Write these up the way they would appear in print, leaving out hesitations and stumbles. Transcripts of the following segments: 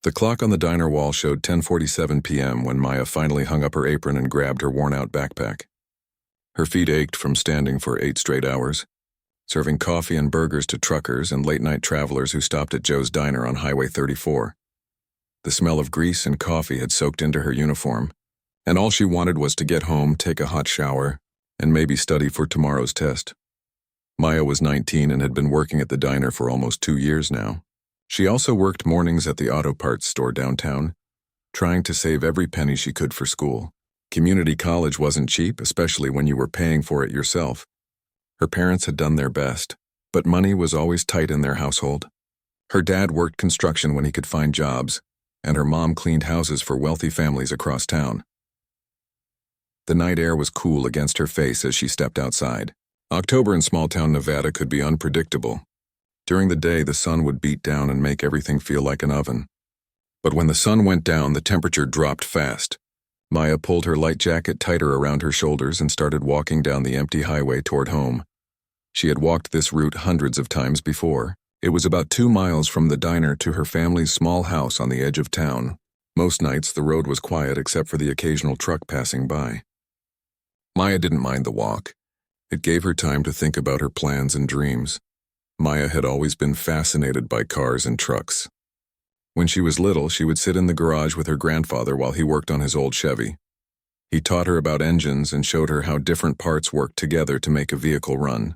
The clock on the diner wall showed 10:47 p.m. when Maya finally hung up her apron and grabbed her worn-out backpack. Her feet ached from standing for 8 straight hours, serving coffee and burgers to truckers and late-night travelers who stopped at Joe's Diner on Highway 34. The smell of grease and coffee had soaked into her uniform, and all she wanted was to get home, take a hot shower, and maybe study for tomorrow's test. Maya was 19 and had been working at the diner for almost 2 years now. She also worked mornings at the auto parts store downtown, trying to save every penny she could for school. Community college wasn't cheap, especially when you were paying for it yourself. Her parents had done their best, but money was always tight in their household. Her dad worked construction when he could find jobs, and her mom cleaned houses for wealthy families across town. The night air was cool against her face as she stepped outside. October in small-town Nevada could be unpredictable. During the day, the sun would beat down and make everything feel like an oven. But when the sun went down, the temperature dropped fast. Maya pulled her light jacket tighter around her shoulders and started walking down the empty highway toward home. She had walked this route hundreds of times before. It was about 2 miles from the diner to her family's small house on the edge of town. Most nights, the road was quiet except for the occasional truck passing by. Maya didn't mind the walk. It gave her time to think about her plans and dreams. Maya had always been fascinated by cars and trucks. When she was little, she would sit in the garage with her grandfather while he worked on his old Chevy. He taught her about engines and showed her how different parts worked together to make a vehicle run.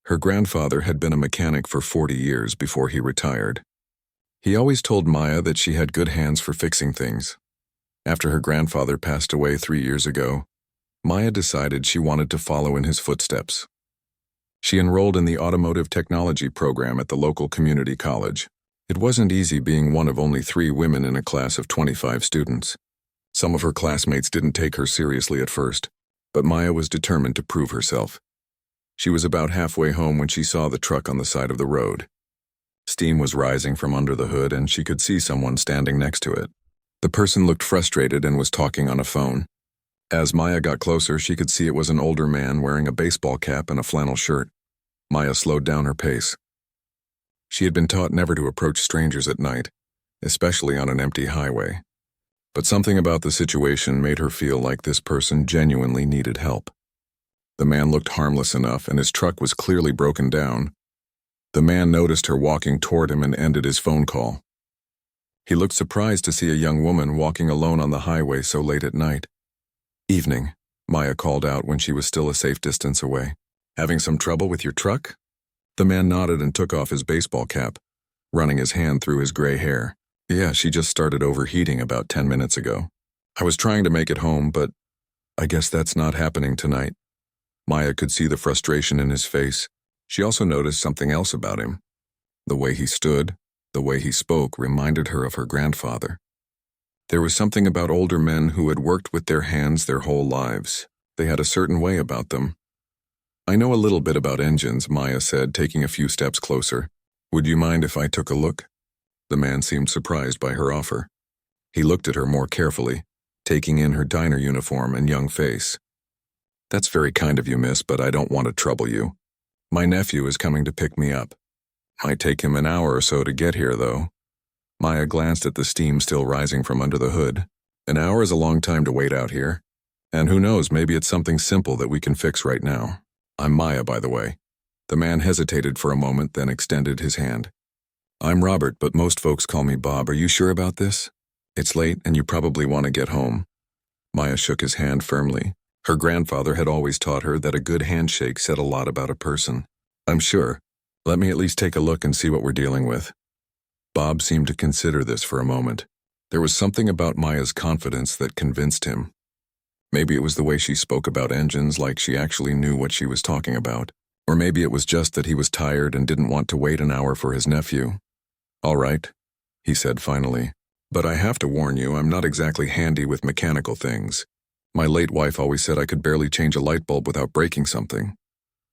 Her grandfather had been a mechanic for 40 years before he retired. He always told Maya that she had good hands for fixing things. After her grandfather passed away 3 years ago, Maya decided she wanted to follow in his footsteps. She enrolled in the automotive technology program at the local community college. It wasn't easy being one of only 3 women in a class of 25 students. Some of her classmates didn't take her seriously at first, but Maya was determined to prove herself. She was about halfway home when she saw the truck on the side of the road. Steam was rising from under the hood and she could see someone standing next to it. The person looked frustrated and was talking on a phone. As Maya got closer, she could see it was an older man wearing a baseball cap and a flannel shirt. Maya slowed down her pace. She had been taught never to approach strangers at night, especially on an empty highway. But something about the situation made her feel like this person genuinely needed help. The man looked harmless enough, and his truck was clearly broken down. The man noticed her walking toward him and ended his phone call. He looked surprised to see a young woman walking alone on the highway so late at night. "Evening," Maya called out when she was still a safe distance away. "Having some trouble with your truck?" The man nodded and took off his baseball cap, running his hand through his gray hair. "Yeah, she just started overheating about 10 minutes ago. I was trying to make it home, but I guess that's not happening tonight." Maya could see the frustration in his face. She also noticed something else about him. The way he stood, the way he spoke reminded her of her grandfather. There was something about older men who had worked with their hands their whole lives. They had a certain way about them. "I know a little bit about engines," Maya said, taking a few steps closer. "Would you mind if I took a look?" The man seemed surprised by her offer. He looked at her more carefully, taking in her diner uniform and young face. "That's very kind of you, miss, but I don't want to trouble you. My nephew is coming to pick me up. Might take him an hour or so to get here, though." Maya glanced at the steam still rising from under the hood. "An hour is a long time to wait out here. And who knows, maybe it's something simple that we can fix right now. I'm Maya, by the way." The man hesitated for a moment, then extended his hand. "I'm Robert, but most folks call me Bob. Are you sure about this? It's late, and you probably want to get home." Maya shook his hand firmly. Her grandfather had always taught her that a good handshake said a lot about a person. "I'm sure. Let me at least take a look and see what we're dealing with." Bob seemed to consider this for a moment. There was something about Maya's confidence that convinced him. Maybe it was the way she spoke about engines, like she actually knew what she was talking about. Or maybe it was just that he was tired and didn't want to wait an hour for his nephew. "All right," he said finally. "But I have to warn you, I'm not exactly handy with mechanical things. My late wife always said I could barely change a light bulb without breaking something."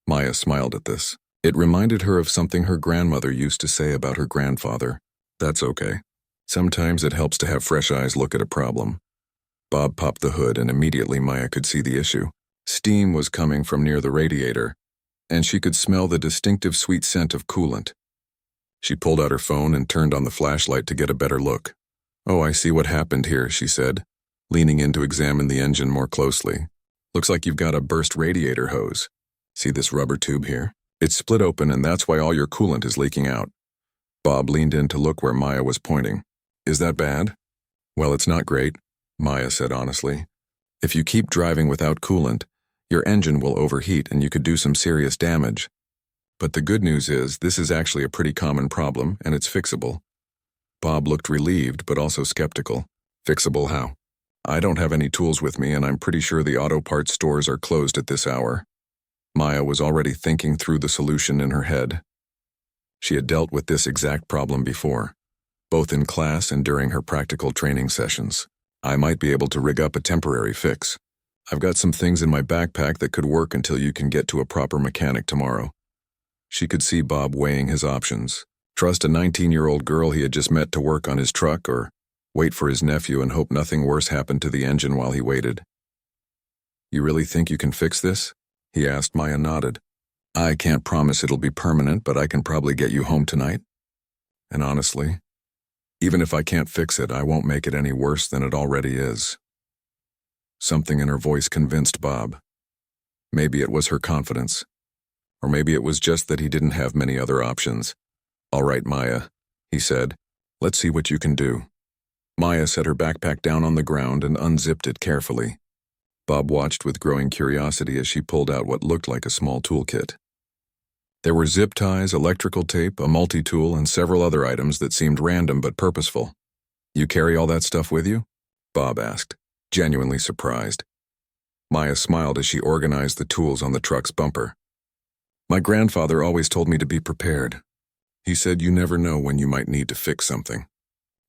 Maya smiled at this. It reminded her of something her grandmother used to say about her grandfather. "That's okay. Sometimes it helps to have fresh eyes look at a problem." Bob popped the hood and immediately Maya could see the issue. Steam was coming from near the radiator, and she could smell the distinctive sweet scent of coolant. She pulled out her phone and turned on the flashlight to get a better look. "Oh, I see what happened here," she said, leaning in to examine the engine more closely. "Looks like you've got a burst radiator hose. See this rubber tube here? It's split open and that's why all your coolant is leaking out." Bob leaned in to look where Maya was pointing. "Is that bad?" "Well, it's not great," Maya said honestly. "If you keep driving without coolant, your engine will overheat and you could do some serious damage. But the good news is this is actually a pretty common problem and it's fixable." Bob looked relieved but also skeptical. "Fixable how?" "I don't have any tools with me and I'm pretty sure the auto parts stores are closed at this hour." Maya was already thinking through the solution in her head. She had dealt with this exact problem before, both in class and during her practical training sessions. "I might be able to rig up a temporary fix. I've got some things in my backpack that could work until you can get to a proper mechanic tomorrow." She could see Bob weighing his options. Trust a 19-year-old girl he had just met to work on his truck, or wait for his nephew and hope nothing worse happened to the engine while he waited. "You really think you can fix this?" he asked. Maya nodded. "I can't promise it'll be permanent, but I can probably get you home tonight. And honestly, even if I can't fix it, I won't make it any worse than it already is." Something in her voice convinced Bob. Maybe it was her confidence. Or maybe it was just that he didn't have many other options. "All right, Maya," he said. "Let's see what you can do." Maya set her backpack down on the ground and unzipped it carefully. Bob watched with growing curiosity as she pulled out what looked like a small toolkit. There were zip ties, electrical tape, a multi-tool, and several other items that seemed random but purposeful. "You carry all that stuff with you?" Bob asked, genuinely surprised. Maya smiled as she organized the tools on the truck's bumper. "My grandfather always told me to be prepared. He said you never know when you might need to fix something.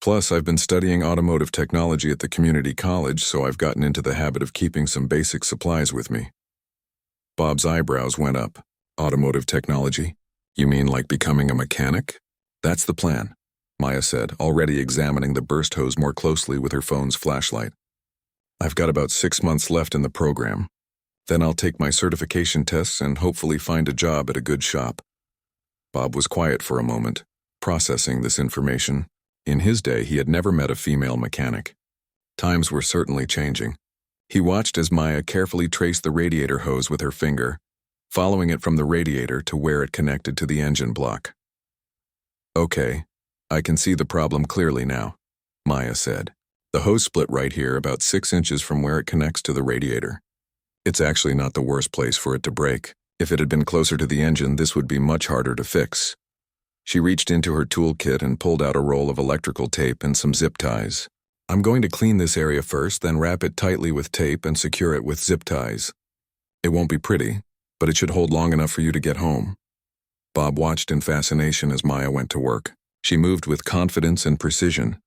Plus, I've been studying automotive technology at the community college, so I've gotten into the habit of keeping some basic supplies with me." Bob's eyebrows went up. "Automotive technology? You mean like becoming a mechanic?" "That's the plan," Maya said, already examining the burst hose more closely with her phone's flashlight. "I've got about 6 months left in the program. Then I'll take my certification tests and hopefully find a job at a good shop." Bob was quiet for a moment, processing this information. In his day, he had never met a female mechanic. Times were certainly changing. He watched as Maya carefully traced the radiator hose with her finger, following it from the radiator to where it connected to the engine block. "Okay, I can see the problem clearly now," Maya said. "The hose split right here, about 6 inches from where it connects to the radiator. It's actually not the worst place for it to break. If it had been closer to the engine, this would be much harder to fix." She reached into her toolkit and pulled out a roll of electrical tape and some zip ties. "I'm going to clean this area first, then wrap it tightly with tape and secure it with zip ties. It won't be pretty, but it should hold long enough for you to get home." Bob watched in fascination as Maya went to work. She moved with confidence and precision,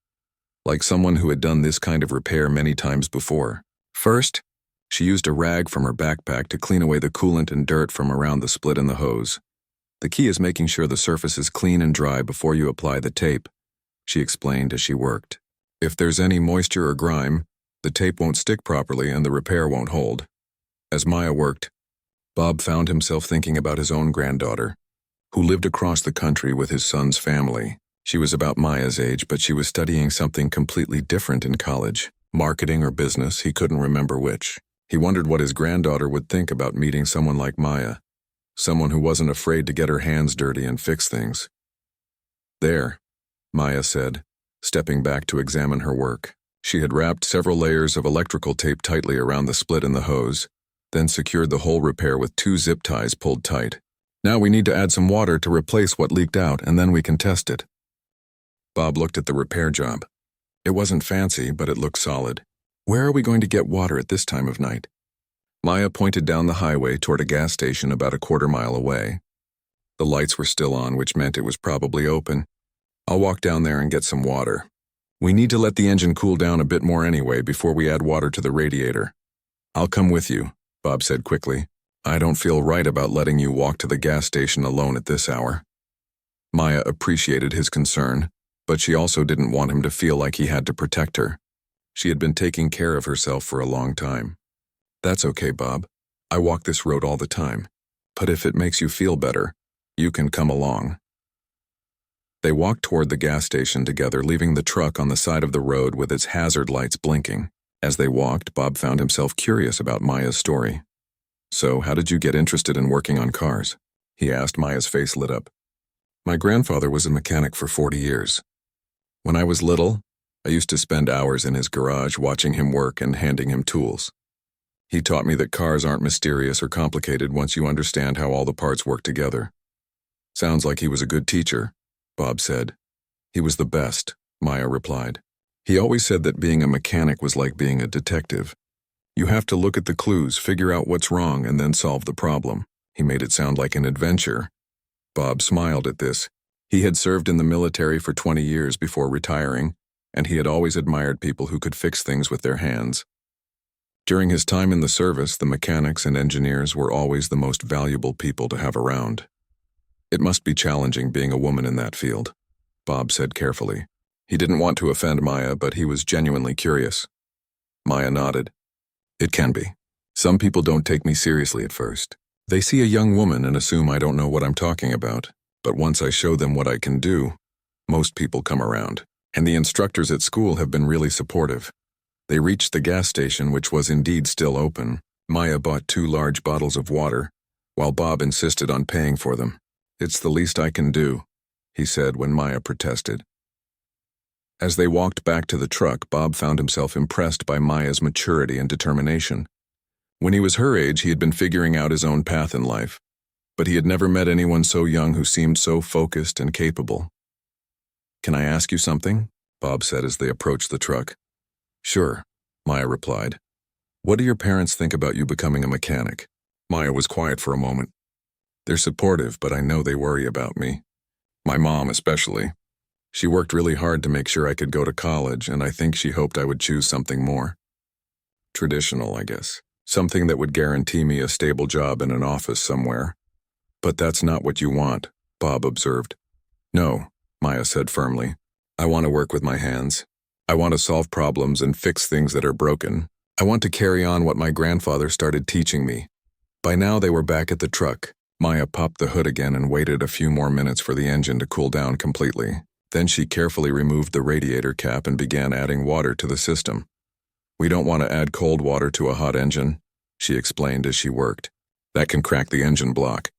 like someone who had done this kind of repair many times before. First, she used a rag from her backpack to clean away the coolant and dirt from around the split in the hose. "The key is making sure the surface is clean and dry before you apply the tape," she explained as she worked. "If there's any moisture or grime, the tape won't stick properly and the repair won't hold." As Maya worked, Bob found himself thinking about his own granddaughter, who lived across the country with his son's family. She was about Maya's age, but she was studying something completely different in college. Marketing or business, he couldn't remember which. He wondered what his granddaughter would think about meeting someone like Maya. Someone who wasn't afraid to get her hands dirty and fix things. "There," Maya said, stepping back to examine her work. She had wrapped several layers of electrical tape tightly around the split in the hose, then secured the whole repair with 2 zip ties pulled tight. "Now we need to add some water to replace what leaked out, and then we can test it." Bob looked at the repair job. It wasn't fancy, but it looked solid. "Where are we going to get water at this time of night?" Maya pointed down the highway toward a gas station about a quarter-mile away. The lights were still on, which meant it was probably open. "I'll walk down there and get some water. We need to let the engine cool down a bit more anyway before we add water to the radiator." "I'll come with you," Bob said quickly. "I don't feel right about letting you walk to the gas station alone at this hour." Maya appreciated his concern, but she also didn't want him to feel like he had to protect her. She had been taking care of herself for a long time. "That's okay, Bob. I walk this road all the time. But if it makes you feel better, you can come along." They walked toward the gas station together, leaving the truck on the side of the road with its hazard lights blinking. As they walked, Bob found himself curious about Maya's story. "So, how did you get interested in working on cars?" he asked. Maya's face lit up. "My grandfather was a mechanic for 40 years. When I was little, I used to spend hours in his garage watching him work and handing him tools. He taught me that cars aren't mysterious or complicated once you understand how all the parts work together." "Sounds like he was a good teacher," Bob said. "He was the best," Maya replied. "He always said that being a mechanic was like being a detective. You have to look at the clues, figure out what's wrong, and then solve the problem." He made it sound like an adventure. Bob smiled at this. He had served in the military for 20 years before retiring, and he had always admired people who could fix things with their hands. During his time in the service, the mechanics and engineers were always the most valuable people to have around. "It must be challenging being a woman in that field," Bob said carefully. He didn't want to offend Maya, but he was genuinely curious. Maya nodded. "It can be. Some people don't take me seriously at first. They see a young woman and assume I don't know what I'm talking about. But once I show them what I can do, most people come around. And the instructors at school have been really supportive." They reached the gas station, which was indeed still open. Maya bought 2 large bottles of water, while Bob insisted on paying for them. "It's the least I can do," he said when Maya protested. As they walked back to the truck, Bob found himself impressed by Maya's maturity and determination. When he was her age, he had been figuring out his own path in life, but he had never met anyone so young who seemed so focused and capable. "Can I ask you something?" Bob said as they approached the truck. "Sure," Maya replied. "What do your parents think about you becoming a mechanic?" Maya was quiet for a moment. "They're supportive, but I know they worry about me. My mom especially. She worked really hard to make sure I could go to college, and I think she hoped I would choose something more traditional, I guess. Something that would guarantee me a stable job in an office somewhere." "But that's not what you want," Bob observed. "No," Maya said firmly. "I want to work with my hands. I want to solve problems and fix things that are broken. I want to carry on what my grandfather started teaching me." By now they were back at the truck. Maya popped the hood again and waited a few more minutes for the engine to cool down completely. Then she carefully removed the radiator cap and began adding water to the system. "We don't want to add cold water to a hot engine," she explained as she worked. "That can crack the engine block.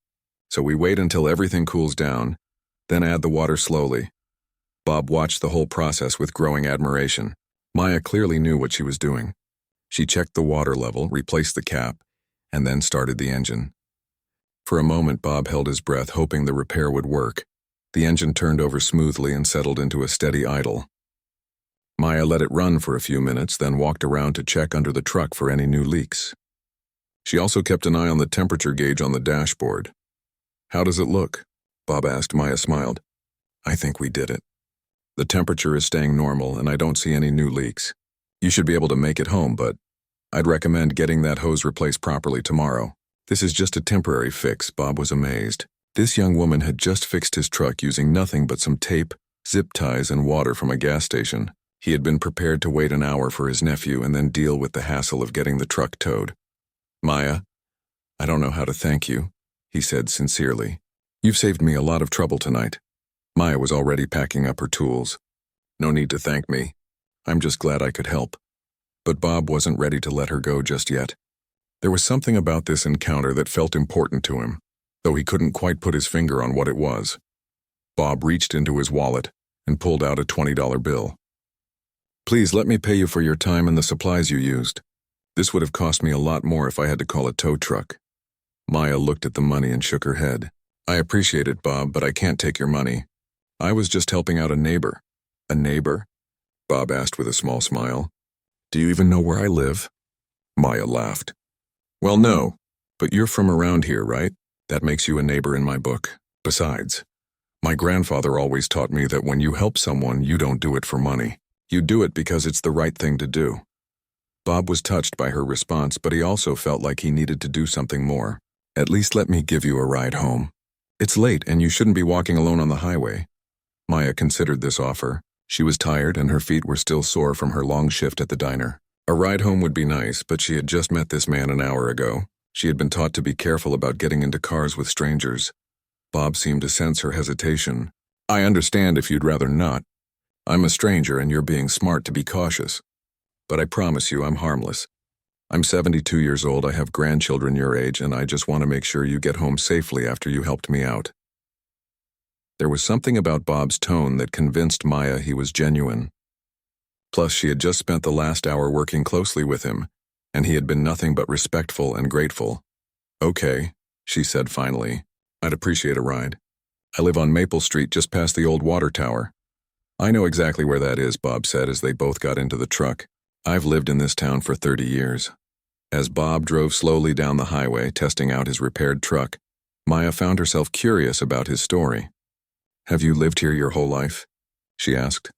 So we wait until everything cools down, then add the water slowly." Bob watched the whole process with growing admiration. Maya clearly knew what she was doing. She checked the water level, replaced the cap, and then started the engine. For a moment, Bob held his breath, hoping the repair would work. The engine turned over smoothly and settled into a steady idle. Maya let it run for a few minutes, then walked around to check under the truck for any new leaks. She also kept an eye on the temperature gauge on the dashboard. "How does it look?" Bob asked. Maya smiled. "I think we did it. The temperature is staying normal, and I don't see any new leaks. You should be able to make it home, but I'd recommend getting that hose replaced properly tomorrow." "This is just a temporary fix," Bob was amazed. This young woman had just fixed his truck using nothing but some tape, zip ties, and water from a gas station. He had been prepared to wait an hour for his nephew and then deal with the hassle of getting the truck towed. "Maya, I don't know how to thank you," he said sincerely. "You've saved me a lot of trouble tonight." Maya was already packing up her tools. "No need to thank me. I'm just glad I could help." But Bob wasn't ready to let her go just yet. There was something about this encounter that felt important to him, though he couldn't quite put his finger on what it was. Bob reached into his wallet and pulled out a $20 bill. "Please let me pay you for your time and the supplies you used. This would have cost me a lot more if I had to call a tow truck." Maya looked at the money and shook her head. "I appreciate it, Bob, but I can't take your money. I was just helping out a neighbor." "A neighbor?" Bob asked with a small smile. "Do you even know where I live?" Maya laughed. "Well, no, but you're from around here, right? That makes you a neighbor in my book. Besides, my grandfather always taught me that when you help someone, you don't do it for money. You do it because it's the right thing to do." Bob was touched by her response, but he also felt like he needed to do something more. "At least let me give you a ride home. It's late and you shouldn't be walking alone on the highway." Maya considered this offer. She was tired and her feet were still sore from her long shift at the diner. A ride home would be nice, but she had just met this man an hour ago. She had been taught to be careful about getting into cars with strangers. Bob seemed to sense her hesitation. I understand if you'd rather not. I'm a stranger and you're being smart to be cautious. But I promise you I'm harmless. I'm 72 years old, I have grandchildren your age, and I just want to make sure you get home safely after you helped me out. There was something about Bob's tone that convinced Maya he was genuine. Plus, she had just spent the last hour working closely with him, and he had been nothing but respectful and grateful. Okay, she said finally. I'd appreciate a ride. I live on Maple Street just past the old water tower. I know exactly where that is, Bob said as they both got into the truck. I've lived in this town for 30 years. As Bob drove slowly down the highway, testing out his repaired truck, Maya found herself curious about his story. Have you lived here your whole life? She asked.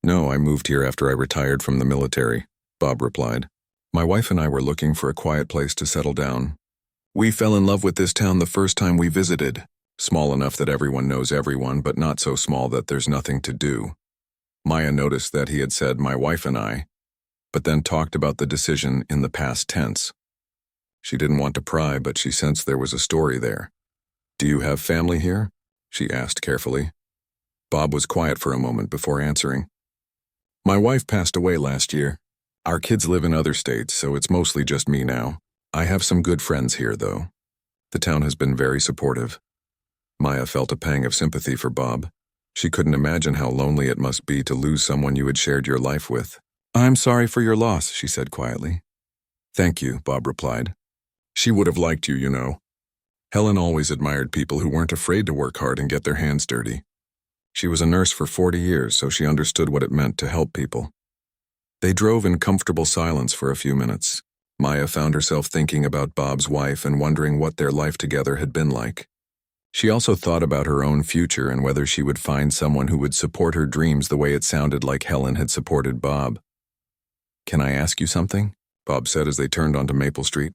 No, I moved here after I retired from the military, Bob replied. My wife and I were looking for a quiet place to settle down. We fell in love with this town the first time we visited, small enough that everyone knows everyone, but not so small that there's nothing to do. Maya noticed that he had said my wife and I, but then talked about the decision in the past tense. She didn't want to pry, but she sensed there was a story there. Do you have family here? She asked carefully. Bob was quiet for a moment before answering. My wife passed away last year. Our kids live in other states, so it's mostly just me now. I have some good friends here, though. The town has been very supportive. Maya felt a pang of sympathy for Bob. She couldn't imagine how lonely it must be to lose someone you had shared your life with. I'm sorry for your loss, she said quietly. Thank you, Bob replied. She would have liked you, you know. Helen always admired people who weren't afraid to work hard and get their hands dirty. She was a nurse for 40 years, so she understood what it meant to help people. They drove in comfortable silence for a few minutes. Maya found herself thinking about Bob's wife and wondering what their life together had been like. She also thought about her own future and whether she would find someone who would support her dreams the way it sounded like Helen had supported Bob. Can I ask you something? Bob said as they turned onto Maple Street.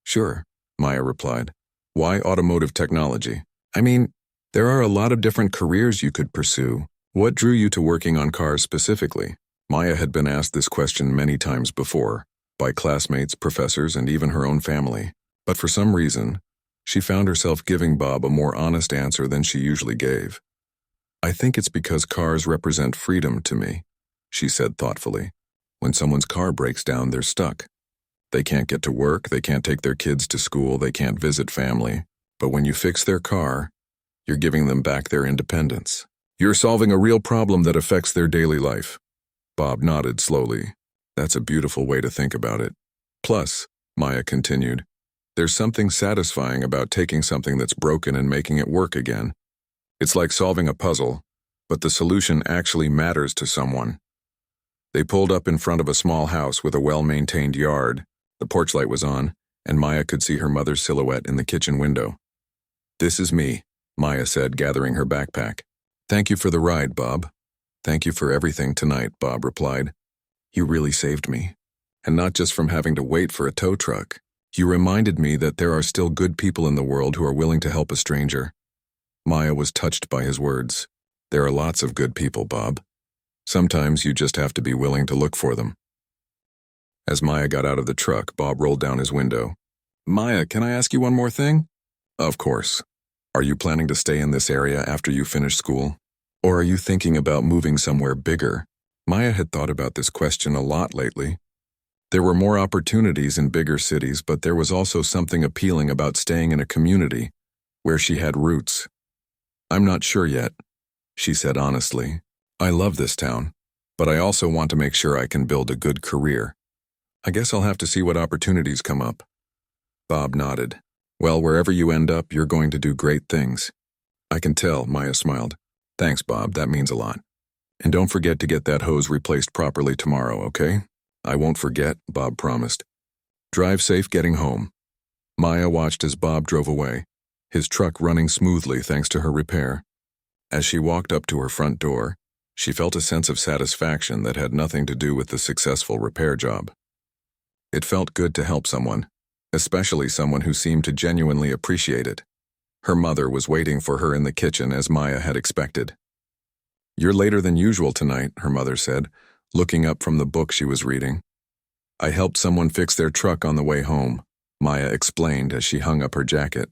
Sure, Maya replied. Why automotive technology? I mean, there are a lot of different careers you could pursue. What drew you to working on cars specifically? Maya had been asked this question many times before, by classmates, professors, and even her own family. But for some reason, she found herself giving Bob a more honest answer than she usually gave. I think it's because cars represent freedom to me, she said thoughtfully. When someone's car breaks down, they're stuck. They can't get to work, they can't take their kids to school, they can't visit family. But when you fix their car, you're giving them back their independence. You're solving a real problem that affects their daily life. Bob nodded slowly. That's a beautiful way to think about it. Plus, Maya continued, there's something satisfying about taking something that's broken and making it work again. It's like solving a puzzle, but the solution actually matters to someone. They pulled up in front of a small house with a well-maintained yard. The porch light was on, and Maya could see her mother's silhouette in the kitchen window. This is me, Maya said, gathering her backpack. Thank you for the ride, Bob. Thank you for everything tonight, Bob replied. You really saved me. And not just from having to wait for a tow truck. You reminded me that there are still good people in the world who are willing to help a stranger. Maya was touched by his words. There are lots of good people, Bob. Sometimes you just have to be willing to look for them. As Maya got out of the truck, Bob rolled down his window. Maya, can I ask you one more thing? Of course. Are you planning to stay in this area after you finish school? Or are you thinking about moving somewhere bigger? Maya had thought about this question a lot lately. There were more opportunities in bigger cities, but there was also something appealing about staying in a community where she had roots. I'm not sure yet, she said honestly. I love this town, but I also want to make sure I can build a good career. I guess I'll have to see what opportunities come up. Bob nodded. Well, wherever you end up, you're going to do great things. I can tell, Maya smiled. Thanks, Bob, that means a lot. And don't forget to get that hose replaced properly tomorrow, okay? I won't forget, Bob promised. Drive safe getting home. Maya watched as Bob drove away, his truck running smoothly thanks to her repair. As she walked up to her front door, she felt a sense of satisfaction that had nothing to do with the successful repair job. It felt good to help someone, especially someone who seemed to genuinely appreciate it. Her mother was waiting for her in the kitchen as Maya had expected. You're later than usual tonight, her mother said, looking up from the book she was reading. I helped someone fix their truck on the way home, Maya explained as she hung up her jacket.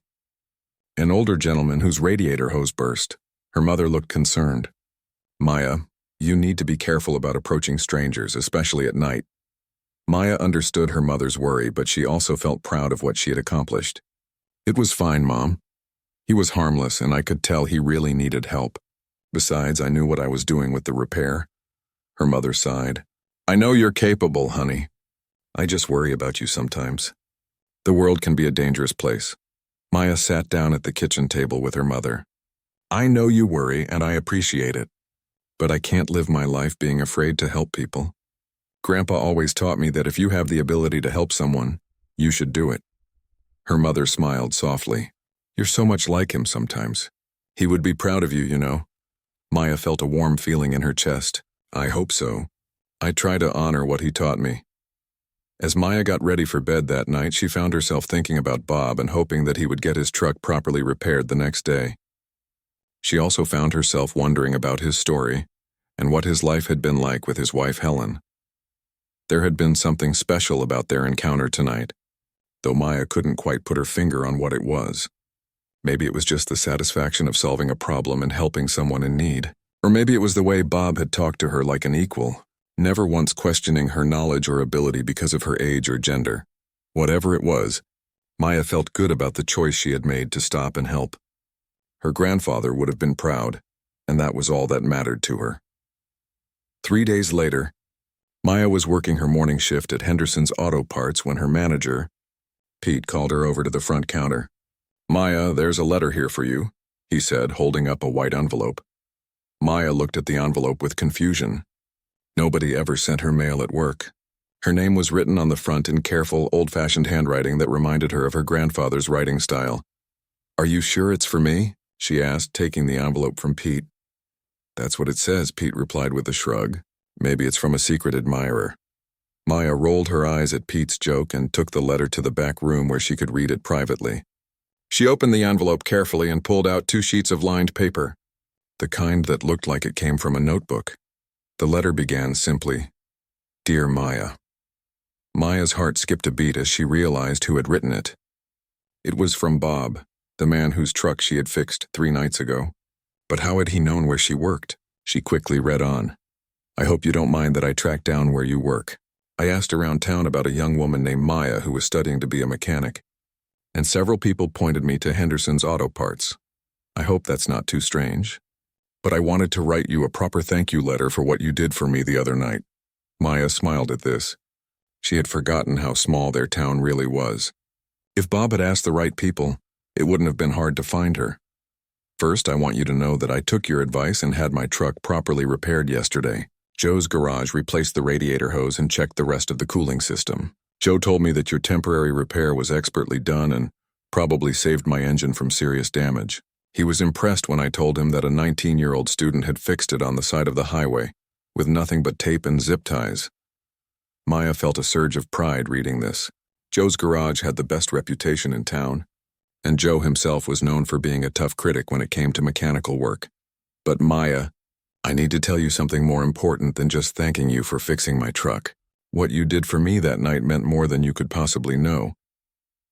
An older gentleman whose radiator hose burst. Her mother looked concerned. Maya, you need to be careful about approaching strangers, especially at night. Maya understood her mother's worry, but she also felt proud of what she had accomplished. It was fine, Mom. He was harmless, and I could tell he really needed help. Besides, I knew what I was doing with the repair. Her mother sighed. I know you're capable, honey. I just worry about you sometimes. The world can be a dangerous place. Maya sat down at the kitchen table with her mother. I know you worry, and I appreciate it. But I can't live my life being afraid to help people. Grandpa always taught me that if you have the ability to help someone, you should do it. Her mother smiled softly. You're so much like him sometimes. He would be proud of you, you know. Maya felt a warm feeling in her chest. I hope so. I try to honor what he taught me. As Maya got ready for bed that night, she found herself thinking about Bob and hoping that he would get his truck properly repaired the next day. She also found herself wondering about his story and what his life had been like with his wife Helen. There had been something special about their encounter tonight, though Maya couldn't quite put her finger on what it was. Maybe it was just the satisfaction of solving a problem and helping someone in need. Or maybe it was the way Bob had talked to her like an equal, never once questioning her knowledge or ability because of her age or gender. Whatever it was, Maya felt good about the choice she had made to stop and help. Her grandfather would have been proud, and that was all that mattered to her. 3 days later, Maya was working her morning shift at Henderson's Auto Parts when her manager, Pete, called her over to the front counter. Maya, there's a letter here for you, he said, holding up a white envelope. Maya looked at the envelope with confusion. Nobody ever sent her mail at work. Her name was written on the front in careful, old-fashioned handwriting that reminded her of her grandfather's writing style. Are you sure it's for me? She asked, taking the envelope from Pete. That's what it says, Pete replied with a shrug. Maybe it's from a secret admirer. Maya rolled her eyes at Pete's joke and took the letter to the back room where she could read it privately. She opened the envelope carefully and pulled out 2 sheets of lined paper, the kind that looked like it came from a notebook. The letter began simply, Dear Maya. Maya's heart skipped a beat as she realized who had written it. It was from Bob, the man whose truck she had fixed 3 nights ago. But how had he known where she worked? She quickly read on. I hope you don't mind that I tracked down where you work. I asked around town about a young woman named Maya who was studying to be a mechanic, and several people pointed me to Henderson's Auto Parts. I hope that's not too strange. But I wanted to write you a proper thank you letter for what you did for me the other night. Maya smiled at this. She had forgotten how small their town really was. If Bob had asked the right people, it wouldn't have been hard to find her. First, I want you to know that I took your advice and had my truck properly repaired yesterday. Joe's garage replaced the radiator hose and checked the rest of the cooling system. Joe told me that your temporary repair was expertly done and probably saved my engine from serious damage. He was impressed when I told him that a 19-year-old student had fixed it on the side of the highway, with nothing but tape and zip ties. Maya felt a surge of pride reading this. Joe's garage had the best reputation in town, and Joe himself was known for being a tough critic when it came to mechanical work. But Maya, I need to tell you something more important than just thanking you for fixing my truck. What you did for me that night meant more than you could possibly know.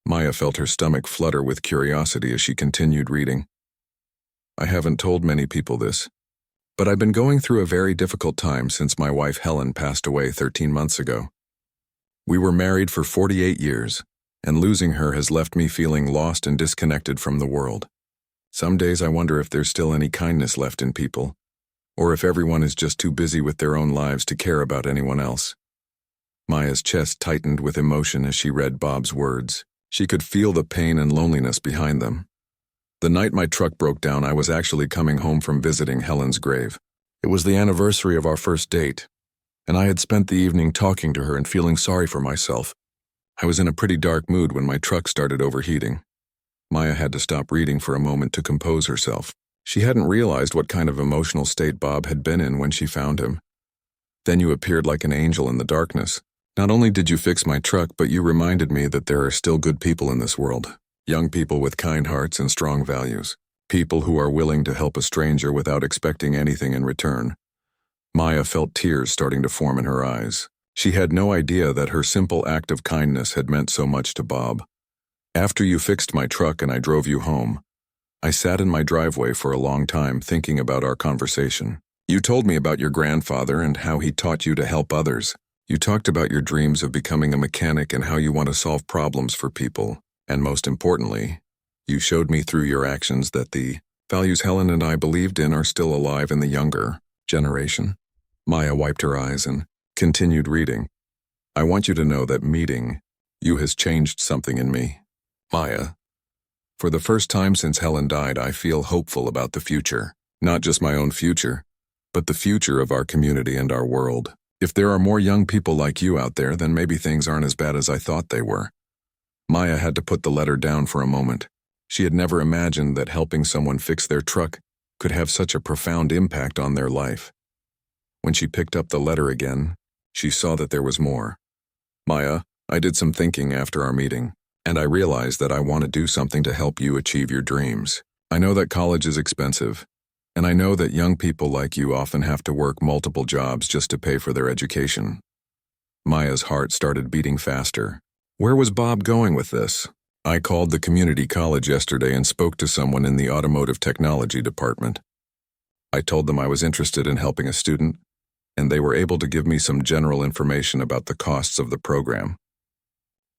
Maya felt her stomach flutter with curiosity as she continued reading. I haven't told many people this, but I've been going through a very difficult time since my wife Helen passed away 13 months ago. We were married for 48 years, and losing her has left me feeling lost and disconnected from the world. Some days I wonder if there's still any kindness left in people, or if everyone is just too busy with their own lives to care about anyone else. Maya's chest tightened with emotion as she read Bob's words. She could feel the pain and loneliness behind them. The night my truck broke down, I was actually coming home from visiting Helen's grave. It was the anniversary of our first date, and I had spent the evening talking to her and feeling sorry for myself. I was in a pretty dark mood when my truck started overheating. Maya had to stop reading for a moment to compose herself. She hadn't realized what kind of emotional state Bob had been in when she found him. Then you appeared like an angel in the darkness. Not only did you fix my truck, but you reminded me that there are still good people in this world. Young people with kind hearts and strong values. People who are willing to help a stranger without expecting anything in return. Maya felt tears starting to form in her eyes. She had no idea that her simple act of kindness had meant so much to Bob. After you fixed my truck and I drove you home, I sat in my driveway for a long time thinking about our conversation. You told me about your grandfather and how he taught you to help others. You talked about your dreams of becoming a mechanic and how you want to solve problems for people. And most importantly, you showed me through your actions that the values Helen and I believed in are still alive in the younger generation. Maya wiped her eyes and continued reading. I want you to know that meeting you has changed something in me. Maya, for the first time since Helen died, I feel hopeful about the future. Not just my own future, but the future of our community and our world. If there are more young people like you out there, then maybe things aren't as bad as I thought they were. Maya had to put the letter down for a moment. She had never imagined that helping someone fix their truck could have such a profound impact on their life. When she picked up the letter again, she saw that there was more. Maya, I did some thinking after our meeting, and I realized that I want to do something to help you achieve your dreams. I know that college is expensive, and I know that young people like you often have to work multiple jobs just to pay for their education. Maya's heart started beating faster. Where was Bob going with this? I called the community college yesterday and spoke to someone in the automotive technology department. I told them I was interested in helping a student, and they were able to give me some general information about the costs of the program.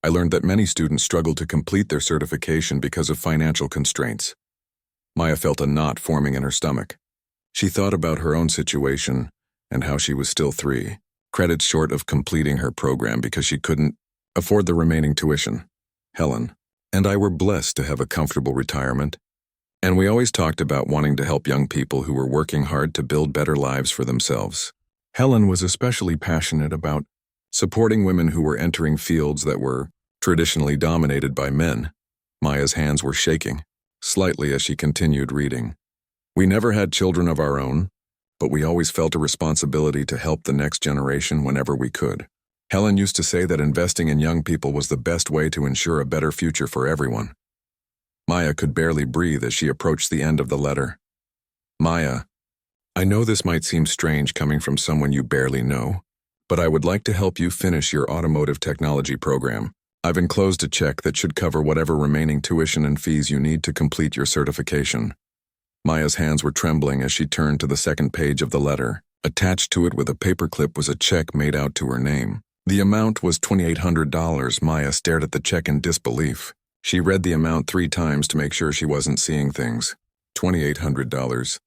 I learned that many students struggle to complete their certification because of financial constraints. Maya felt a knot forming in her stomach. She thought about her own situation and how she was still 3 credits short of completing her program because she couldn't afford the remaining tuition. Helen and I were blessed to have a comfortable retirement, and we always talked about wanting to help young people who were working hard to build better lives for themselves. Helen was especially passionate about supporting women who were entering fields that were traditionally dominated by men. Maya's hands were shaking slightly as she continued reading. We never had children of our own, but we always felt a responsibility to help the next generation whenever we could. Helen used to say that investing in young people was the best way to ensure a better future for everyone. Maya could barely breathe as she approached the end of the letter. Maya, I know this might seem strange coming from someone you barely know, but I would like to help you finish your automotive technology program. I've enclosed a check that should cover whatever remaining tuition and fees you need to complete your certification. Maya's hands were trembling as she turned to the second page of the letter. Attached to it with a paperclip was a check made out to her name. The amount was $2,800. Maya stared at the check in disbelief. She read the amount 3 times to make sure she wasn't seeing things. $2,800.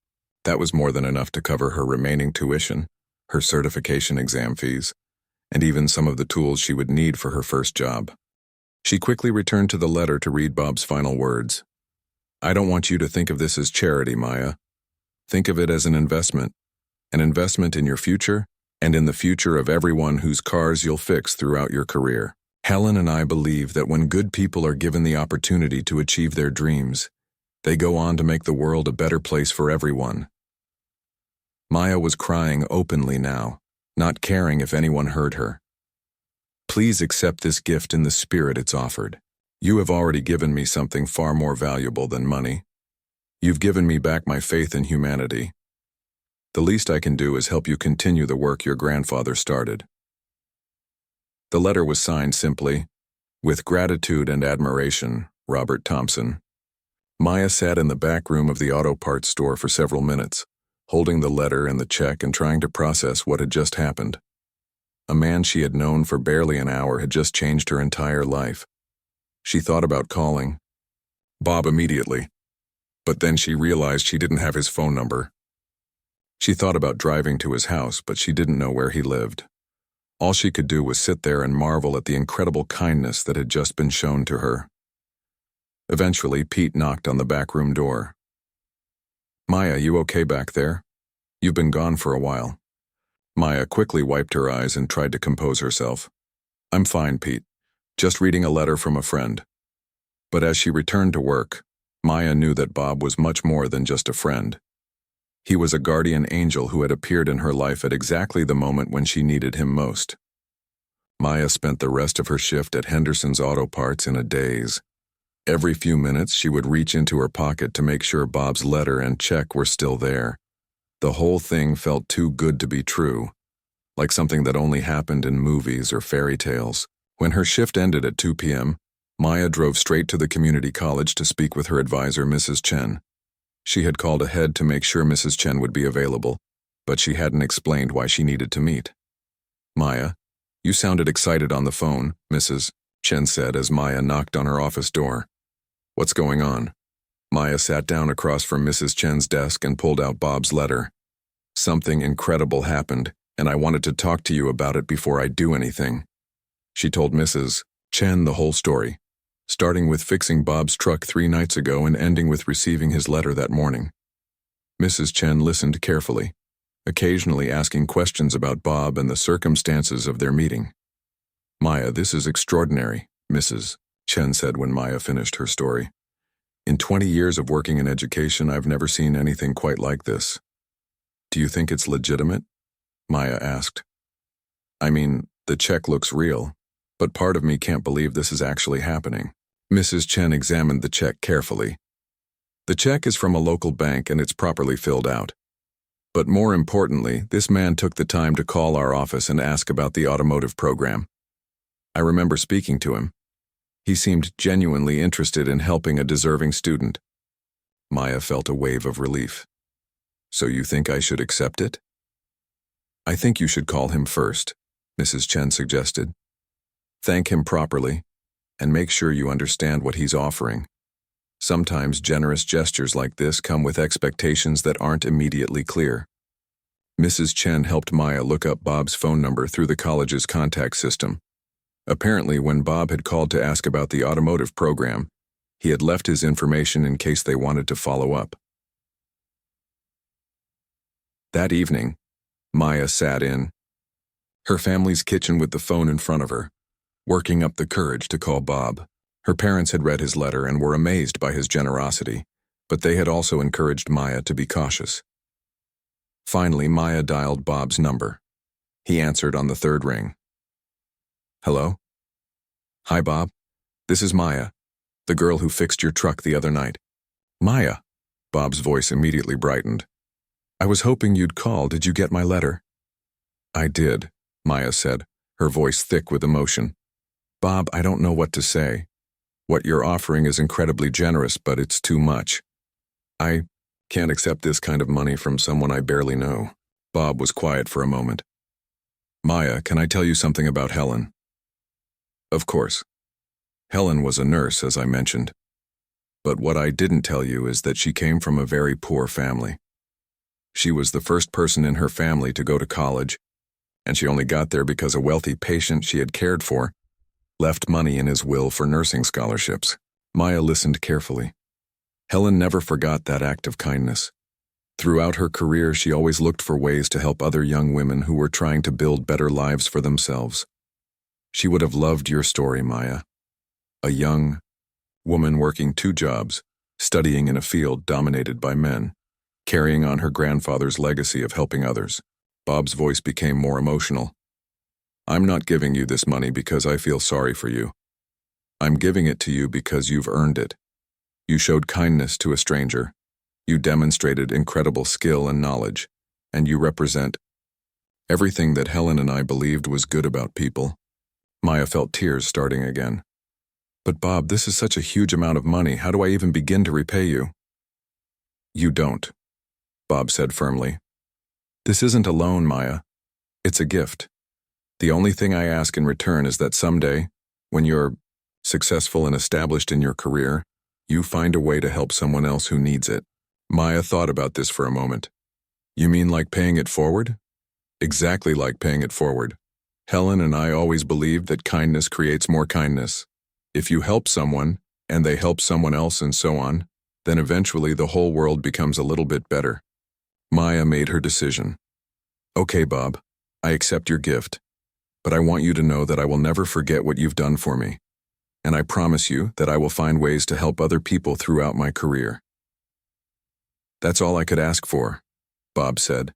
That was more than enough to cover her remaining tuition, her certification exam fees, and even some of the tools she would need for her first job. She quickly returned to the letter to read Bob's final words. I don't want you to think of this as charity, Maya. Think of it as an investment in your future and in the future of everyone whose cars you'll fix throughout your career. Helen and I believe that when good people are given the opportunity to achieve their dreams, they go on to make the world a better place for everyone. Maya was crying openly now, not caring if anyone heard her. Please accept this gift in the spirit it's offered. You have already given me something far more valuable than money. You've given me back my faith in humanity. The least I can do is help you continue the work your grandfather started. The letter was signed simply, with gratitude and admiration, Robert Thompson. Maya sat in the back room of the auto parts store for several minutes, holding the letter and the check and trying to process what had just happened. A man she had known for barely an hour had just changed her entire life. She thought about calling Bob immediately, but then she realized she didn't have his phone number. She thought about driving to his house, but she didn't know where he lived. All she could do was sit there and marvel at the incredible kindness that had just been shown to her. Eventually, Pete knocked on the back room door. Maya, you okay back there? You've been gone for a while. Maya quickly wiped her eyes and tried to compose herself. I'm fine, Pete. Just reading a letter from a friend. But as she returned to work, Maya knew that Bob was much more than just a friend. He was a guardian angel who had appeared in her life at exactly the moment when she needed him most. Maya spent the rest of her shift at Henderson's Auto Parts in a daze. Every few minutes, she would reach into her pocket to make sure Bob's letter and check were still there. The whole thing felt too good to be true, like something that only happened in movies or fairy tales. When her shift ended at 2 p.m., Maya drove straight to the community college to speak with her advisor, Mrs. Chen. She had called ahead to make sure Mrs. Chen would be available, but she hadn't explained why she needed to meet. Maya, you sounded excited on the phone, Mrs. Chen said as Maya knocked on her office door. What's going on? Maya sat down across from Mrs. Chen's desk and pulled out Bob's letter. Something incredible happened, and I wanted to talk to you about it before I do anything. She told Mrs. Chen the whole story, starting with fixing Bob's truck 3 nights ago and ending with receiving his letter that morning. Mrs. Chen listened carefully, occasionally asking questions about Bob and the circumstances of their meeting. Maya, this is extraordinary, Mrs. Chen said when Maya finished her story. In 20 years of working in education, I've never seen anything quite like this. Do you think it's legitimate? Maya asked. I mean, the check looks real, but part of me can't believe this is actually happening. Mrs. Chen examined the check carefully. The check is from a local bank and it's properly filled out. But more importantly, this man took the time to call our office and ask about the automotive program. I remember speaking to him. He seemed genuinely interested in helping a deserving student. Maya felt a wave of relief. So you think I should accept it? I think you should call him first, Mrs. Chen suggested. Thank him properly, and make sure you understand what he's offering. Sometimes generous gestures like this come with expectations that aren't immediately clear. Mrs. Chen helped Maya look up Bob's phone number through the college's contact system. Apparently, when Bob had called to ask about the automotive program, he had left his information in case they wanted to follow up. That evening, Maya sat in her family's kitchen with the phone in front of her, working up the courage to call Bob. Her parents had read his letter and were amazed by his generosity, but they had also encouraged Maya to be cautious. Finally, Maya dialed Bob's number. He answered on the 3rd ring. Hello? Hi, Bob. This is Maya, the girl who fixed your truck the other night. Maya. Bob's voice immediately brightened. I was hoping you'd call. Did you get my letter? I did, Maya said, her voice thick with emotion. Bob, I don't know what to say. What you're offering is incredibly generous, but it's too much. I can't accept this kind of money from someone I barely know. Bob was quiet for a moment. Maya, can I tell you something about Helen? Of course. Helen was a nurse, as I mentioned. But what I didn't tell you is that she came from a very poor family. She was the first person in her family to go to college, and she only got there because a wealthy patient she had cared for left money in his will for nursing scholarships. Maya listened carefully. Helen never forgot that act of kindness. Throughout her career, she always looked for ways to help other young women who were trying to build better lives for themselves. She would have loved your story, Maya. A young woman working 2 jobs, studying in a field dominated by men, carrying on her grandfather's legacy of helping others. Bob's voice became more emotional. I'm not giving you this money because I feel sorry for you. I'm giving it to you because you've earned it. You showed kindness to a stranger. You demonstrated incredible skill and knowledge, and you represent everything that Helen and I believed was good about people. Maya felt tears starting again. But Bob, this is such a huge amount of money. How do I even begin to repay you? You don't, Bob said firmly. This isn't a loan, Maya. It's a gift. The only thing I ask in return is that someday, when you're successful and established in your career, you find a way to help someone else who needs it. Maya thought about this for a moment. You mean like paying it forward? Exactly like paying it forward. Helen and I always believed that kindness creates more kindness. If you help someone, and they help someone else and so on, then eventually the whole world becomes a little bit better. Maya made her decision. Okay, Bob, I accept your gift, but I want you to know that I will never forget what you've done for me, and I promise you that I will find ways to help other people throughout my career. That's all I could ask for, Bob said.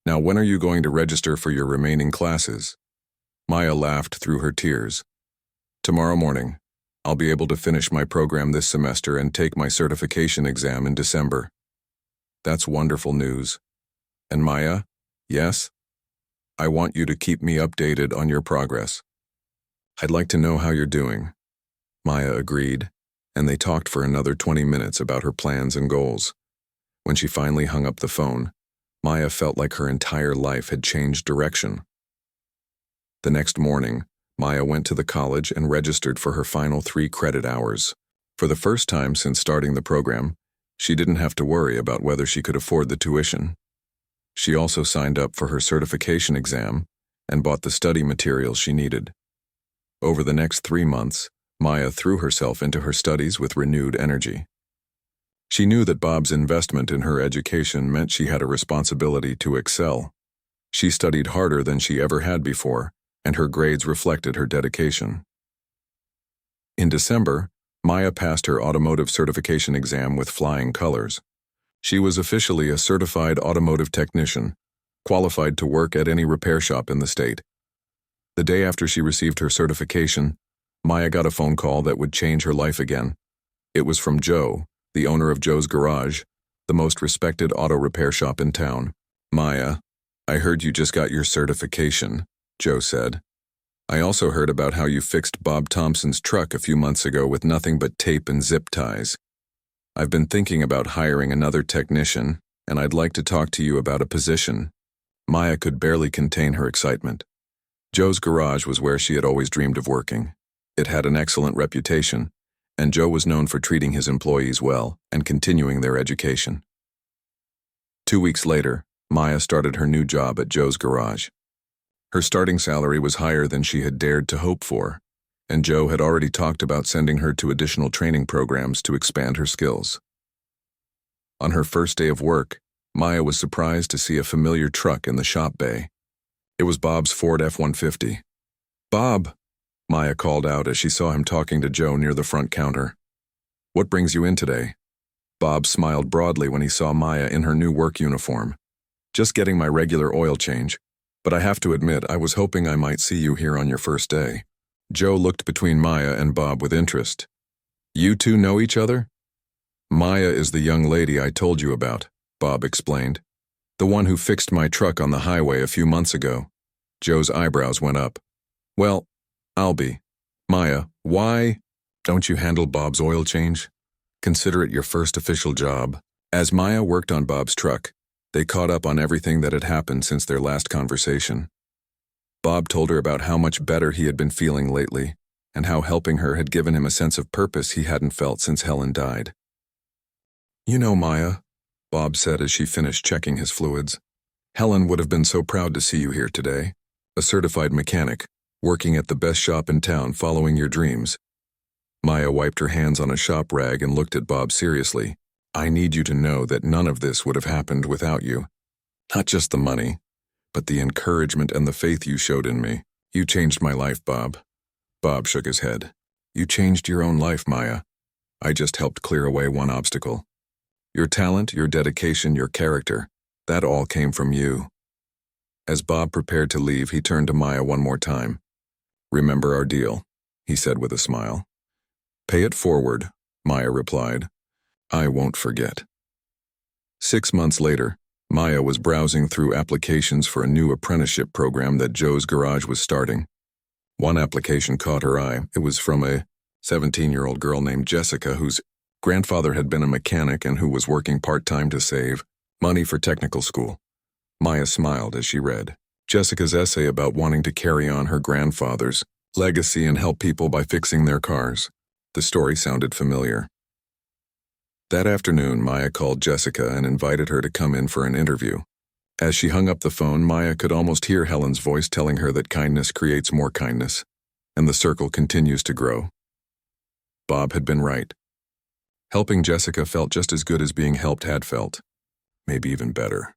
Now, when are you going to register for your remaining classes? Maya laughed through her tears. Tomorrow morning. I'll be able to finish my program this semester and take my certification exam in December. That's wonderful news. And Maya, yes? I want you to keep me updated on your progress. I'd like to know how you're doing. Maya agreed. and they talked for another 20 minutes about her plans and goals. When she finally hung up the phone, Maya felt like her entire life had changed direction. The next morning, Maya went to the college and registered for her final 3 credit hours. For the first time since starting the program, she didn't have to worry about whether she could afford the tuition. She also signed up for her certification exam and bought the study materials she needed. Over the next 3 months, Maya threw herself into her studies with renewed energy. She knew that Bob's investment in her education meant she had a responsibility to excel. She studied harder than she ever had before, and her grades reflected her dedication. In December, Maya passed her automotive certification exam with flying colors. She was officially a certified automotive technician, qualified to work at any repair shop in the state. The day after she received her certification, Maya got a phone call that would change her life again. It was from Joe, the owner of Joe's Garage, the most respected auto repair shop in town. "Maya, I heard you just got your certification," Joe said. "I also heard about how you fixed Bob Thompson's truck a few months ago with nothing but tape and zip ties. I've been thinking about hiring another technician, and I'd like to talk to you about a position." Maya could barely contain her excitement. Joe's Garage was where she had always dreamed of working. It had an excellent reputation, and Joe was known for treating his employees well and continuing their education. 2 weeks later, Maya started her new job at Joe's Garage. Her starting salary was higher than she had dared to hope for, and Joe had already talked about sending her to additional training programs to expand her skills. On her first day of work, Maya was surprised to see a familiar truck in the shop bay. It was Bob's Ford F-150. "Bob," Maya called out as she saw him talking to Joe near the front counter. "What brings you in today?" Bob smiled broadly when he saw Maya in her new work uniform. "Just getting my regular oil change, but I have to admit I was hoping I might see you here on your first day." Joe looked between Maya and Bob with interest. "You two know each other?" "Maya is the young lady I told you about," Bob explained. "The one who fixed my truck on the highway a few months ago." Joe's eyebrows went up. "Well, I'll be. Maya, why don't you handle Bob's oil change? Consider it your first official job." As Maya worked on Bob's truck, they caught up on everything that had happened since their last conversation. Bob told her about how much better he had been feeling lately, and how helping her had given him a sense of purpose he hadn't felt since Helen died. "You know, Maya," Bob said as she finished checking his fluids, "Helen would have been so proud to see you here today. A certified mechanic, working at the best shop in town, following your dreams." Maya wiped her hands on a shop rag and looked at Bob seriously. "I need you to know that none of this would have happened without you. Not just the money, but the encouragement and the faith you showed in me. You changed my life, Bob." Bob shook his head. "You changed your own life, Maya. I just helped clear away one obstacle. Your talent, your dedication, your character, that all came from you." As Bob prepared to leave, he turned to Maya one more time. "Remember our deal," he said with a smile. "Pay it forward," Maya replied. "I won't forget." 6 months later, Maya was browsing through applications for a new apprenticeship program that Joe's Garage was starting. One application caught her eye. It was from a 17-year-old girl named Jessica, whose grandfather had been a mechanic and who was working part-time to save money for technical school. Maya smiled as she read Jessica's essay about wanting to carry on her grandfather's legacy and help people by fixing their cars. The story sounded familiar. That afternoon, Maya called Jessica and invited her to come in for an interview. As she hung up the phone, Maya could almost hear Helen's voice telling her that kindness creates more kindness, and the circle continues to grow. Bob had been right. Helping Jessica felt just as good as being helped had felt, maybe even better.